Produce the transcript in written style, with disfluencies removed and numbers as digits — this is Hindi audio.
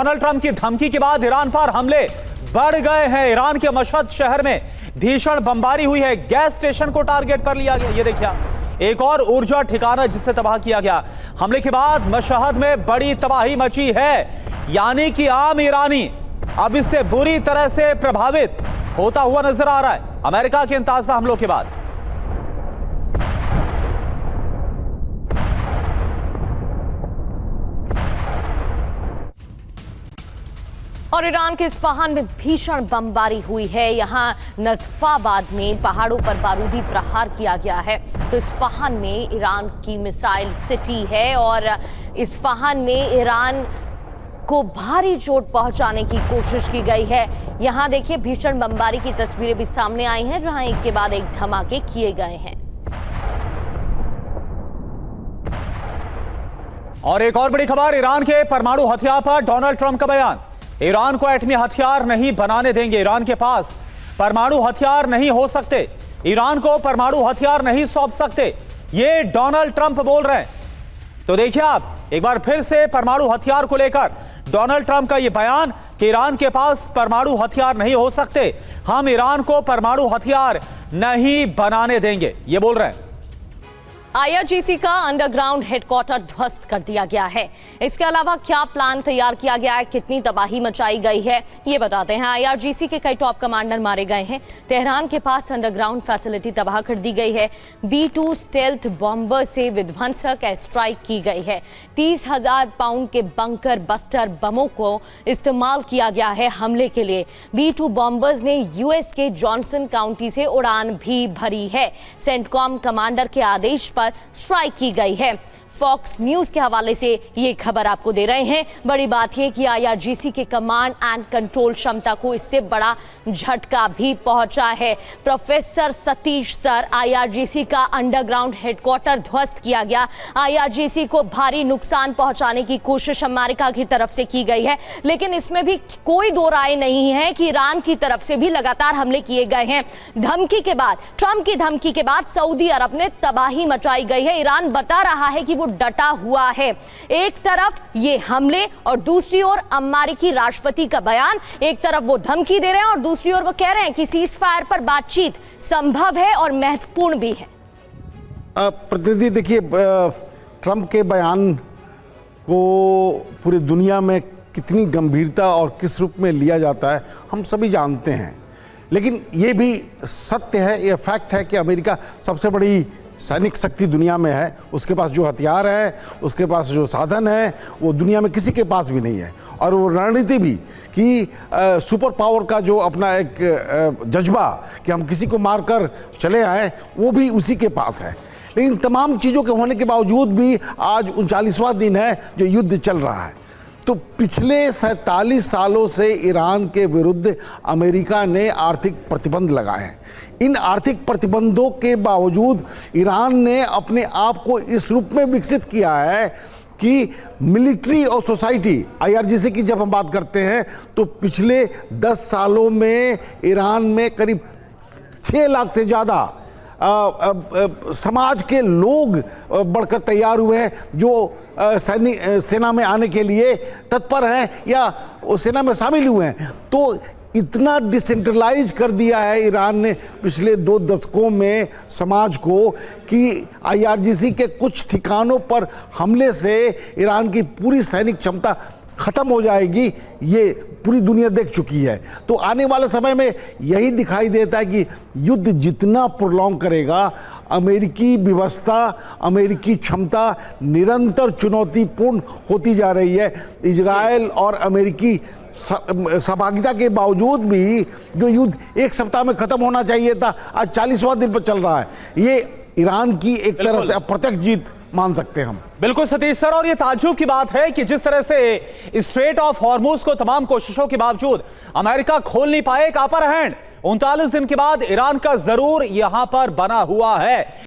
डोनाल्ड ट्रंप की धमकी के बाद ईरान पर हमले बढ़ गए हैं। ईरान के मशहद शहर में भीषण बमबारी हुई है। गैस स्टेशन को टारगेट पर लिया गया। ये देखिए एक और ऊर्जा ठिकाना जिसे तबाह किया गया। हमले के बाद मशहद में बड़ी तबाही मची है, यानी कि आम ईरानी अब इससे बुरी तरह से प्रभावित होता हुआ नजर आ रहा है अमेरिका के इन ताज़ा हमलों के बाद। और ईरान के इस्फहान में भीषण बमबारी हुई है। यहाँ नज़फ़ाबाद में पहाड़ों पर बारूदी प्रहार किया गया है। तो इस्फहान में ईरान की मिसाइल सिटी है और इस्फहान में ईरान को भारी चोट पहुंचाने की कोशिश की गई है। यहाँ देखिए भीषण बमबारी की तस्वीरें भी सामने आई हैं, जहां एक के बाद एक धमाके किए गए हैं। और एक और बड़ी खबर, ईरान के परमाणु हथियार पर डोनाल्ड ट्रंप का बयान। ईरान को एटमी हथियार नहीं बनाने देंगे। ईरान के पास परमाणु हथियार नहीं हो सकते। ईरान को परमाणु हथियार नहीं सौंप सकते, ये डोनाल्ड ट्रंप बोल रहे हैं। तो देखिए आप एक बार फिर से परमाणु हथियार को लेकर डोनाल्ड ट्रंप का यह बयान कि ईरान के पास परमाणु हथियार नहीं हो सकते, हम ईरान को परमाणु हथियार नहीं बनाने देंगे, ये बोल रहे हैं। IRGC का अंडरग्राउंड हेडक्वार्टर ध्वस्त कर दिया गया है। इसके अलावा क्या प्लान तैयार किया गया है, कितनी तबाही मचाई गई है, ये बताते हैं। IRGC के कई टॉप कमांडर मारे गए हैं। तेहरान के पास अंडरग्राउंड फैसिलिटी तबाह कर दी गई है। B-2 स्टेल्थ बॉम्बर से विध्वंसक स्ट्राइक की गई है। 30,000 पाउंड के बंकर बस्टर बमों को इस्तेमाल किया गया है हमले के लिए। B-2 बॉम्बर्स ने US के जॉनसन काउंटी से उड़ान भी भरी है। सेंटकॉम कमांडर के आदेश पर स्ट्राइक की गई है। फॉक्स न्यूज के हवाले से ये खबर आपको दे रहे हैं। बड़ी बात यह कि IRGC के कमांड एंड कंट्रोल क्षमता को इससे बड़ा झटका भी पहुंचा है। प्रोफेसर सतीश सर, IRGC का अंडरग्राउंड हेडक्वार्टर ध्वस्त किया गया। IRGC को भारी नुकसान पहुंचाने की कोशिश अमेरिका की तरफ से की गई है, लेकिन इसमें भी कोई दो राय नहीं है कि ईरान की तरफ से भी लगातार हमले किए गए हैं। धमकी के बाद, ट्रंप की धमकी के बाद सऊदी अरब ने तबाही मचाई गई है। ईरान बता रहा है कि वो डटा हुआ है। एक तरफ ये हमले और दूसरी ओर अमेरिकी राष्ट्रपति का बयान। एक तरफ वो धमकी दे रहे हैं और दूसरी ओर वो कह रहे हैं कि सीज फायर पर बातचीत संभव है और महत्वपूर्ण भी है। प्रतिनिधि देखिए, ट्रंप के बयान को पूरी दुनिया में कितनी गंभीरता और किस रूप में लिया जाता है हम सभी जानते हैं, लेकिन ये भी सत्य है, ये फैक्ट है कि अमेरिका सबसे बड़ी सैनिक शक्ति दुनिया में है। उसके पास जो हथियार है, उसके पास जो साधन है, वो दुनिया में किसी के पास भी नहीं है। और वो रणनीति भी कि सुपर पावर का जो अपना एक जज्बा कि हम किसी को मारकर चले आए, वो भी उसी के पास है। लेकिन तमाम चीज़ों के होने के बावजूद भी आज 39वां दिन है जो युद्ध चल रहा है। तो पिछले 47 सालों से ईरान के विरुद्ध अमेरिका ने आर्थिक प्रतिबंध लगाए हैं। इन आर्थिक प्रतिबंधों के बावजूद ईरान ने अपने आप को इस रूप में विकसित किया है कि मिलिट्री और सोसाइटी, IRGC की जब हम बात करते हैं तो पिछले 10 सालों में ईरान में करीब 6 लाख से ज़्यादा समाज के लोग बढ़कर तैयार हुए हैं जो सेना में आने के लिए तत्पर हैं या सेना में शामिल हुए हैं। तो इतना डिसेंट्रलाइज कर दिया है ईरान ने पिछले 2 दशकों में समाज को कि IRGC के कुछ ठिकानों पर हमले से ईरान की पूरी सैनिक क्षमता ख़त्म हो जाएगी, ये पूरी दुनिया देख चुकी है। तो आने वाले समय में यही दिखाई देता है कि युद्ध जितना प्रोलॉन्ग करेगा, अमेरिकी व्यवस्था, अमेरिकी क्षमता निरंतर चुनौतीपूर्ण होती जा रही है। इजराइल और अमेरिकी सहभागिता के बावजूद भी जो युद्ध एक सप्ताह में खत्म होना चाहिए था, आज 40वां दिन पर चल रहा है। ये ईरान की एक तरह से अप्रत्यक्ष जीत मान सकते हैं हम। बिल्कुल सतीश सर, और ये ताज्जुब की बात है कि जिस तरह से स्ट्रेट ऑफ हॉर्मुज को तमाम कोशिशों के बावजूद अमेरिका खोल नहीं पाए, एक अपर हैंड 39 दिन के बाद ईरान का जरूर यहां पर बना हुआ है।